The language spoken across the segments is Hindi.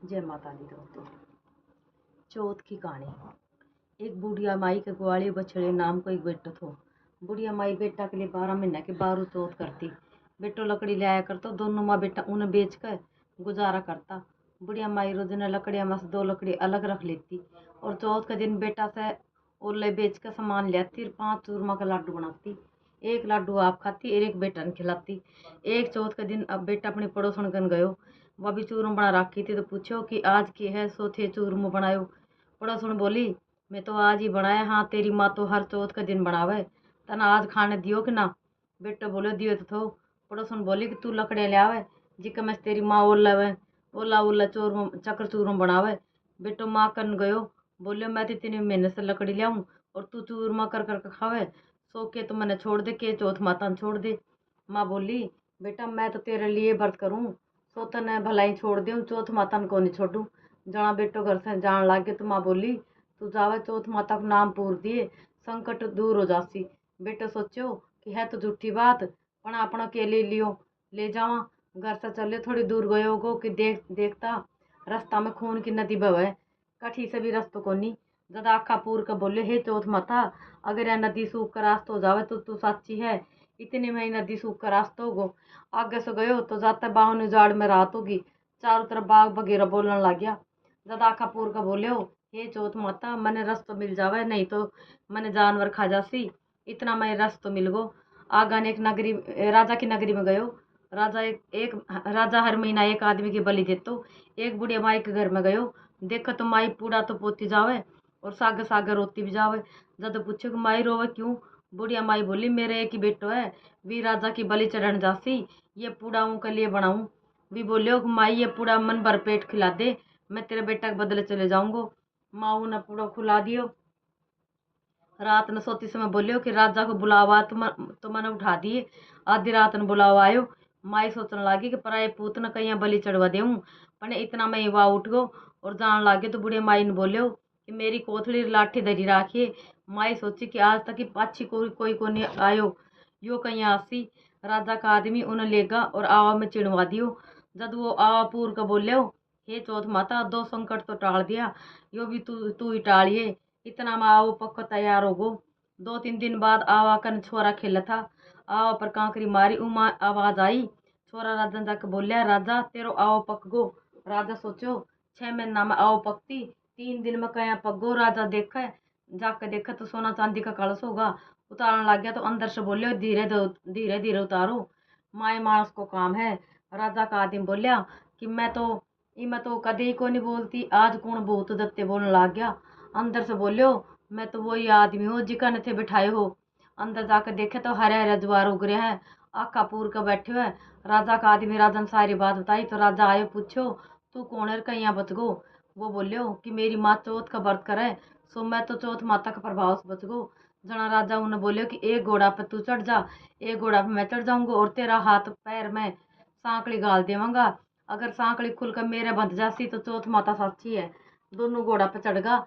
जय माता दी दोस्तों। चौथ की कहानी। एक बुढ़िया माई के ग्वाली बछड़े नाम को एक बेटो थो। बुढ़िया माई बेटा के लिए 12 महीने के बारू चौथ करती। बेटो लकड़ी ले आया करतो, दोनों माँ बेटा उन्हें बेच कर गुजारा करता। बुढ़िया माई रोजाना लकड़ियाँ में से 2 लकड़ी अलग रख लेती और चौथ के दिन बेटा से ओले बेच कर सामान ले आती और 5 चूरमा का लाडू बनाती। एक लाडू आप खाती और एक बेटा ने खिलाती। एक चौथ के दिन अब बेटा अपनी पड़ोसन कन गयो। वह भी चूरम बना रखी थी तो पूछो कि आज की है। सो थे चूरम बनायो। पड़ोसन बोली मैं तो आज ही बनाया। हाँ तेरी माँ तो हर चौथ का दिन बनावे, तना आज खाने दियो कि ना। बेटो बोलो दियो तो थो। पड़ोसन बोली कि तू लकड़े ले आवे जिका मैं तेरी माँ ओला ओला चूरम चक्र चूरम बनावे। बेटो माँ कन गयो, बोलियो मैं तो इतनी मेहनत से लकड़ी ले आऊं और तू चूरमा कर कर खावे। सो के तो मैंने छोड़ दे के चौथ माता ने छोड़ दे। माँ बोली बेटा मैं तो तेरे लिए व्रत करूं, सो तने भलाई छोड़ दूं, चौथ माता को नहीं छोड़ू। जना बेटो घर से जान लाग गया तो माँ बोली तू जावे चौथ माता को नाम पूर दिए संकट दूर हो जासी। बेटो सोचो कि है तो झूठी बात, पण अपना के ले लियो ले जावा। घर से चले थोड़ी दूर गयो गो कि देखता रास्ता में खून की नदी बहे, कठी से भी रास्तो कोनी। जदा आखा पूर के बोले हे चौथ माता अगर यह नदी सूख कर रास्तो हो जावे तो तू साची है। इतने में ही नदी सूख कर रास्तो होगो। आगे से गयो तो जाता बाहन उजाड़ में रात होगी। चारों तरफ बाग बगेरा बोलने लग गया। जदा कपूर का बोले हे चौथ माता मने रस तो मिल जावे, नहीं तो मने जानवर खा जासी। इतना मैं रस तो मिल गो। आगा ने एक नगरी राजा की नगरी में गयो। राजा हर महीना एक आदमी की बलि देतो। एक बुढ़िया माई के घर में गयो। देखो तो माई पूड़ा तो पोती जावे और सागे सागे रोती भी जावे। जद पूछो कि माई रोवे क्यों। बुढ़िया माई बोली मेरे एक ही बेटो है, वी राजा की बलि चढ़न जासी, ये पूड़ा के लिए बनाऊं। भी बोलियो माई ये पूड़ा मन भर पेट खिला दे, मैं तेरे बेटा के बदले चले जाऊंगो। माऊ ने पूड़ा खुला दियो। रात ने सोती समय बोलियो कि राजा को बुलावा तो मैंने उठा दिए। आधी रात ने बुलावा आयो। माई सोचने लगी कि पराए पूत ने कहीं बलि चढ़वा देऊं, पर इतना में वाह उठ गो और जान लागे। तो बुढ़िया माई ने बोलियो कि मेरी कोथड़ी लाठी धरी राखिए। माई सोची कि आज तक पाछी कोई को नहीं आयो, यो कहीं आसी। राजा का आदमी उन्हें लेगा और आवा में चिड़वा दियो। जब वो आवा पूर का बोले हे चौथ माता 2 संकट तो टाल दिया, यो भी तू ही टालिए। इतना में आओ पक्का तैयार हो गो। 2-3 दिन बाद आवा कन छोरा खेला था। आवा पर कांकरी मारी उमा आवाज आई। छोरा राजा जाके बोलिया राजा तेरो आओ पक गो। राजा सोचो 6 महीना में आओ पकती, 3 दिन में कया पक गो। राजा देखे जाके देखा तो सोना चांदी का कलश होगा। उतारने लग गया तो अंदर से बोलियो धीरे धीरे उतारो, माए मानस को काम है। राजा का आदमी बोलिया कि मैं तो कदे ही को नहीं बोलती, आज कौन भूत दत्ते बोलने लग गया। अंदर से बोलियो मैं तो वही आदमी हूँ जिका ने थे बिठाए हो। अंदर जाकर देखे तो हरे हरे ज्वार उग रहे हैं, आखा पूर के बैठे हुए। राजा का आदमी राजा ने सारी बात बताई तो राजा आयो पूछो तू कौन है कहीं बच गो। वो बोलियो कि मेरी माँ चौथ का व्रत करे, सो मैं तो चौथ माता का प्रभाव से बच गो। जना राजा उन्हें बोलियो कि एक घोड़ा पे तू चढ़ जा, एक घोड़ा पे मैं चढ़ जाऊंगा और तेरा हाथ पैर में सांकड़ी गाल देवांगा। अगर सांकड़ी खुलकर मेरे बंध जासी तो चौथ माता साक्षी है। दोनों घोड़ा पे चढ़ गा।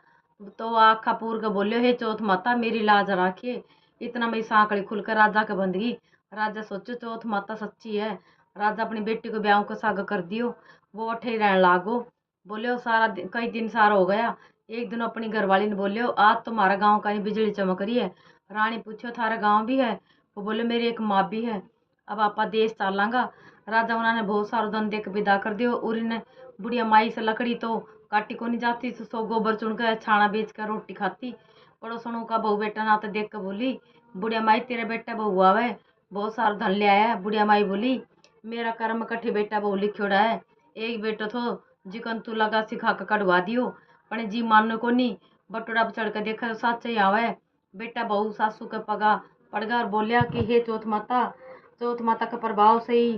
तो आखा पूर के बोलियो हे चौथ माता मेरी लाज राखिए। इतना में सांकड़ी खुलकर राजा के बंध गई। राजा सोचो चौथ माता सच्ची है। राजा अपनी बेटी को ब्याह को साग कर दियो। वो अठे ही रहने लागो। बोलियो कई दिन सारा हो गया। एक दिन अपनी घरवाली ने बोलियो आज तुम्हारा गाँव कहीं बिजली चमक रही है। रानी पूछो थारा गाँव भी है। वो बोले मेरी एक माँ भी है, अब आपा देश चालांगा। राजा उन्होंने बहुत सारा धन दे के विदा कर दियो। और इन्हें बुढ़िया माई से लकड़ी तो काटी को नहीं जाती, तो सो गोबर चुन कर छाना बेच कर रोटी खाती। पड़ोसनों का बहू बेटा नाते देख कर बोली बुढ़िया माई तेरे बेटा बहू आवे, बहुत सारा धन ले आया है। बुढ़िया माई बोली मेरा कर्म कठी बेटा बहू लिखोड़ा है, एक बेटो थो जिकन तू लगा सिखा कर कटवा दियो, पर जी मानो को नहीं। बटोड़ा पर चढ़ कर देखा तो सच ही आवे। बेटा बहू सासू के पगा पड़गा और बोलिया कि हे चौथ माता का प्रभाव से ही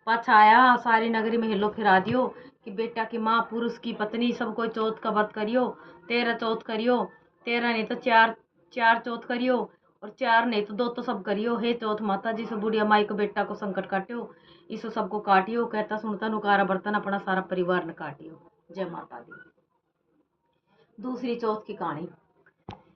पाछा आया। सारी नगरी में हिलो फिरा दियो कि बेटा की माँ पुरुष की पत्नी सब कोई चौथ का व्रत करियो। 13 चौथ करियो, 13 नहीं तो 4 4 चौथ करियो और 4 नहीं तो 2 तो सब करियो। हे चौथ माता जी से बुढ़िया माई को बेटा को संकट काटियो, इसो सबको काटियो। कहता सुनता नुकारा बर्तन अपना सारा परिवार ने काटियो। जय माता दी। दूसरी चौथ की कहानी।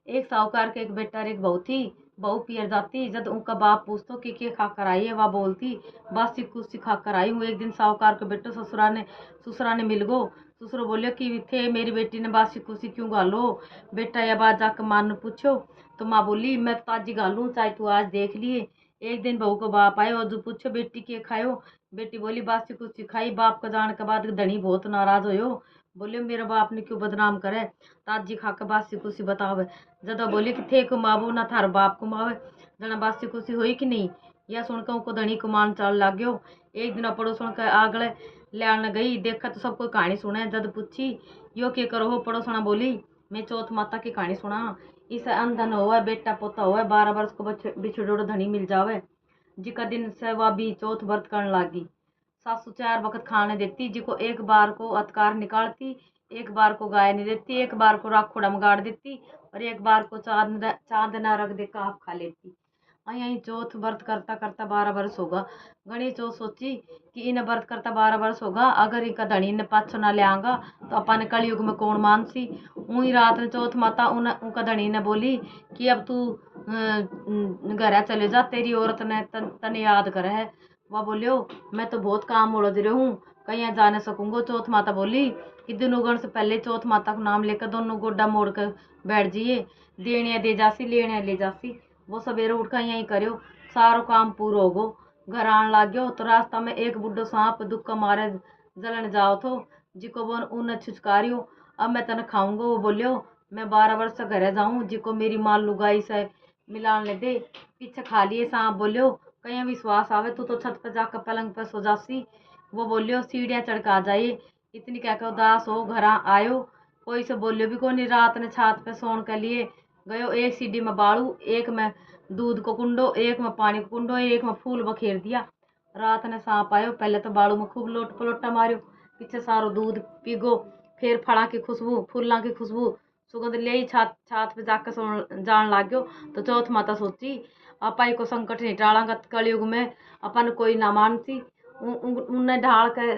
एक साहूकार के एक बेटा और एक बहू थी। बहू पियर जाती, जब उनका बाप पूछतो कि के खाकर आई है, वह बोलती बस कुछ सिखा कर आई हूँ। एक दिन साहूकार के बेटे ससुरा ने मिल गो। दूसरो बोलियो कि थे मेरी बेटी ने बासी कुसी क्यों गालो, बेटा या बात जाकर माँ ने पूछो। तो माँ बोली मैं तो ताजी गालू, चाहे तू आज देख लिए। एक दिन बहू को बाप आए और जो पूछो बेटी के खायो, बेटी बोली बासी कुसी खाई। बाप का जाने के बाद धनी बहुत नाराज होयो, बोले मेरा बाप ने क्यों बदनाम करे, ताजी खा के बासी कुसी बतावे। जदा बोली कि थे कुमाबू ना थार बाप कुमावे, जना बासी कुसी हुई कि नहीं। यह सुनकर उनको धनी को मान चाल लाग गयो। एक दिन पड़ोसन के आगले लियान गई, देखा तो सब कोई कहानी सुने। जद पूछी यो के करो हो, पड़ोसना बोली मैं चौथ माता की कहानी सुना। इस अंधन होवे, बेटा पोता होवे, 12 वर्ष को बिछड़ोड़ धनी मिल जावे। जिका दिन से वह भी चौथ व्रत करने लागी। सासू 4 वक्त खाने देती, जिको एक बार को अतकार निकालती, एक बार को गाय नहीं देती, एक बार को राखोड़ा में गाड़ देती और एक बार को चांद न रख दे आप खा लेती। यही चौथ व्रत करता करता 12 वर्ष होगा। गणेश चौथ सोची कि इन व्रत करता 12 वर्ष होगा, अगर इनका धनी ने पाछो ना ले आंगा तो अपन कलयुग में कौन मानसी। वही रात में चौथ माता उनका धनी ने बोली कि अब तू घर चले जा, तेरी औरत ने तने याद करे है। वह बोलियो मैं तो बहुत काम उलझ रही हूँ, कहीं जा नहीं सकूंगा। चौथ माता बोली कि दिन उगन से पहले चौथ माता का नाम लेकर दोनों गोड्डा मोड़ कर बैठ जाइए, देने दे जासी लेने ले जासी। वो सवेरे उठ कर यहीं करो, सारो काम पूरा होगो। घर आने लग गयो तो रास्ता में एक बुढ़ो सांप दुख का मारे जलन जाओ थो, जिको वो उन्हें छुचकारियो अब मैं तने खाऊंगा। वो बोलियो मैं 12 वर्ष से घरे जाऊं, जिको मेरी माँ लुगाई से मिलान ले दे। पीछे खा लिए सांप बोलियो कहीं विश्वास आवे तू तो छत पे जाकर पलंग पे सो जासी। वो बोलियो सीढ़ियाँ चढ़का जाइए। इतनी कहकर उदास हो घर आयो, कोई से बोलियो भी कोनी। रात ने छात पे सोने के लिए गयो, एक सीढ़ी में बाड़ू, एक में दूध को कुंडो, एक में पानी को कुंडो, एक में फूल बखेर दिया। रात ने सांप आयो, पहले तो बाड़ू में खूब लोट पलोटा मारियो, पीछे सारो दूध पीगो, फिर फड़ा की खुशबू फूलों की खुशबू सुगंध ले ही छात छात पे जाकर सो जान लाग गयो। तो चौथ माता सोची अपाई को संकट नहीं टालांगा, कलयुग में अपन कोई ना मानसी। उन्हें ढाल के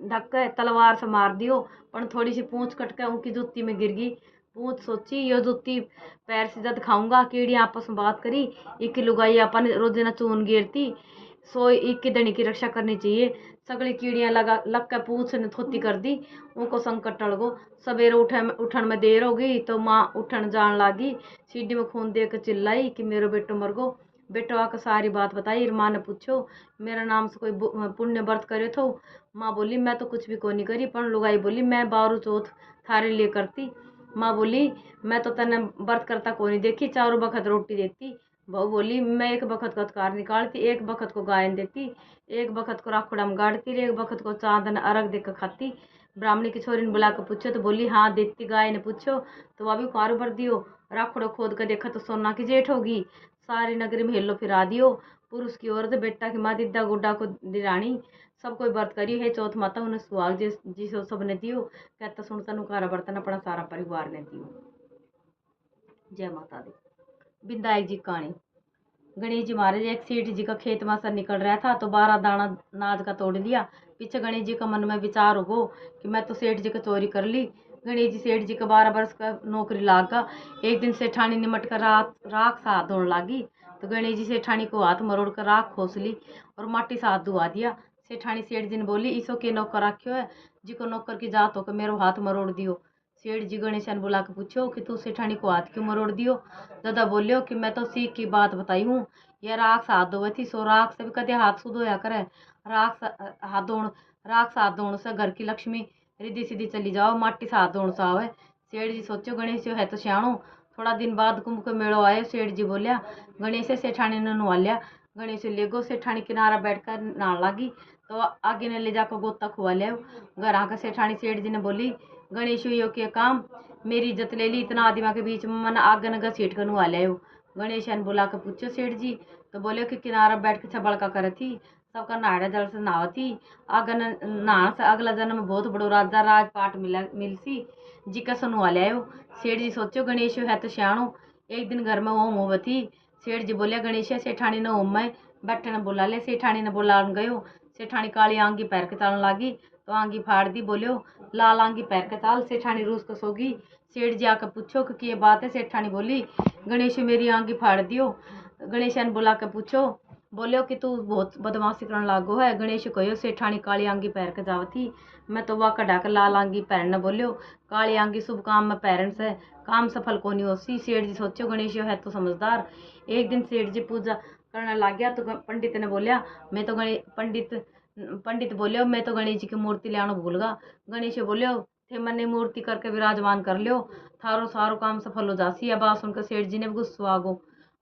ढक के तलवार से मार दियो, पर थोड़ी सी पूंछ कट के उनकी जुत्ती में गिर गई। पूंछ सोची यो जुत्ती पैर से जद खाऊंगा। कीड़ी आपस में बात करी, एक लुगाई अपन रोजाना चून गिरती, सो एक की धनी की रक्षा करनी चाहिए। सगली कीड़ियां लग के पूंछ ने थोती कर दी, उनको संकट टल गो। सवेरे उठन में देर हो गई तो माँ उठन जान लागी, सीढ़ी में खून दे के चिल्लाई कि मेरो बेटो मर गो। बेटो आकर सारी बात बताई। माँ ने पूछो मेरा नाम से कोई पुण्य व्रत करे थो। माँ बोली मैं तो कुछ भी को नहीं करी, पर लुगाई बोली मैं बारू चौथ थारे लिए करती। माँ बोली मैं तो तने व्रत करता को नहीं देखी, 4 बखत रोटी देती। बहू बोली मैं एक बखत को अतकार निकालती, एक बखत को गायन देती, एक बखत को राखोड़ा में गाड़ती, एक बखत को चांदन अर्घ देकर खाती। ब्राह्मणी की छोरी ने बुला कर पूछो तो बोली हाँ देती। गाय ने पूछो तो वह भी कुआर भर दियो। राखोड़ा खोद कर देखा तो सोना की जेठ होगी। सारी नगरी में हेलो फिरा दियो। पुरुष की औरत बेटा की माँ दिद्दा गुड्डा को दिरानी सब कोई व्रत करी है। चौथ माता उन्हें सुहाग जिसो सबने दियो, कहता सुनता नुकारा बर्तन अपना सारा परिवार ने दियो। जय माता दी। विधायक जी कहानी। गणेश जी महाराज एक सेठ जी का खेत में से निकल रहा था तो 12 दाना नाज का तोड़ लिया। पीछे गणेश जी का मन में विचार हो कि मैं तो सेठ जी का चोरी कर ली। गणेश जी सेठ जी का 12 वर्ष का नौकरी लागा। एक दिन सेठानी निमट कर राख सा हाथ धोने लगी तो गणेश जी सेठानी को हाथ मरोड़ कर राख खोस ली और माटी से हाथ धुआ दिया। सेठानी सेठ जी ने बोली इसो के नौकर रखियो है, जी को नौकर की जात होकर मेरो हाथ मरोड़ दियो। सेठ जी गणेश ने बुला के पूछो कि तू सेठानी को हाथ क्यों मरोड़ दियो। दादा बोलियो कि मैं तो सीख की बात बताई हूँ, यह राख हाथ धोवे थी, सो राख से भी कदे हाथ शुद्ध होया करे। राख से हाथ धोने से घर की लक्ष्मी रिद्धि सीधी चली जाओ, माटी से हाथ धोने से आवे। सेठ जी सोचो गणेश जी है तो सियाणो। थोड़ा दिन बाद कुंभ के मेड़ो आए। सेठ जी बोलिया गणेश सेठानी ने नुआ लिया। गणेश ले गो। सेठानी किनारा बैठकर नहाने लगी तो आगे ने ले जाकर गोता खुआ लिया। घर आकर सेठानी सेठ जी ने बोली गणेश यो के काम मेरी इज्जत ले ली, इतना आदिमा के बीच में मन आग न घसीट कर नुआ लिया। गणेश ने बुला कर पूछो सेठ जी तो बोले कि किनारा बैठ के छबड़का करे थी, सबका नाड़ा जल से नहावा थी। अगन नहा से अगला जन्म में बहुत बड़ो राजा राजपाट मिलसी, जी का सुनवा लिया। सेठ जी सोचो गणेश है तो सियाणो। एक दिन घर में ओम होव थी। सेठ जी बोलिया गणेश सेठानी ने ओम में बैठे ने बुला ले। सेठानी ने बुला गयो। सेठानी काली आंगी पैर के चालन लागी तो आंगी फाड़ दी। बोलियो लाल आंगी पैर के चाल। सेठानी रूस को सोगी। सेठ जी आकर पूछो कि ये बात है। सेठानी बोली गणेश मेरी आंगी फाड़ दियो। गणेश ने बुला के पूछो बोलियो कि तू बहुत बदमाशी करने लागो है। गणेश कहो सेठानी काली आंगी पहन के जाव थी, मैं तो वाह कढ़ा के लाल आंगी पहनने बोलियो। काली आंगी शुभ काम में पहरन से काम सफल को नहीं होती। सेठ जी सोचो गणेश है तो समझदार। एक दिन सेठ जी पूजा करने लग गया तो पंडित ने बोलिया मैं तो गणेश पंडित बोलियो मैं तो गणेश जी की मूर्ति ले आना भूल गया। गणेश बोलियो थे मैंने मूर्ति करके विराजमान कर लियो, थारो सारो काम सफल हो जासी। अब बात सुनकर सेठ जी ने भी गुस्सा आ गो।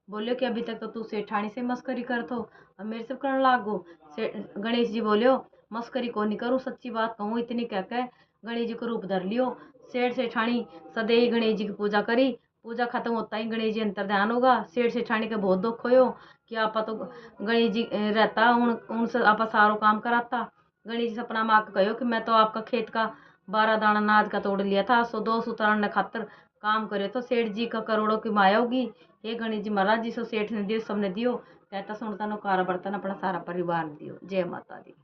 बोलियो कि अभी तक तो तू सेठानी से मस्करी करतो, अब मेरे से करने लागो। गणेश जी बोलियो मस्करी को नहीं करूँ, सच्ची बात कहूँ। इतनी कह के गणेश जी को रूप धर लियो। सेठ सेठानी सदैव गणेश जी की पूजा करी। पूजा खत्म होता ही गणेश जी अंतर ध्यान होगा। सेठ सेठानी का बहुत दुख होयो कि आपा तो गणेश जी रहता उनसे आपा सारो काम कराता। गणेश जी सपना माँ को कहो कि मैं तो आपका खेत का 12 दाना अनाज का तोड़ लिया था, सो 2 सुतरण खातर काम करे तो सेठ जी का करोड़ों की माया होगी। हे गणेश जी महाराज जी सो सेठ ने दियो सबने दियो, कहता सुनता नो कारा बर्तन अपना सारा परिवार दियो। जय माता दी।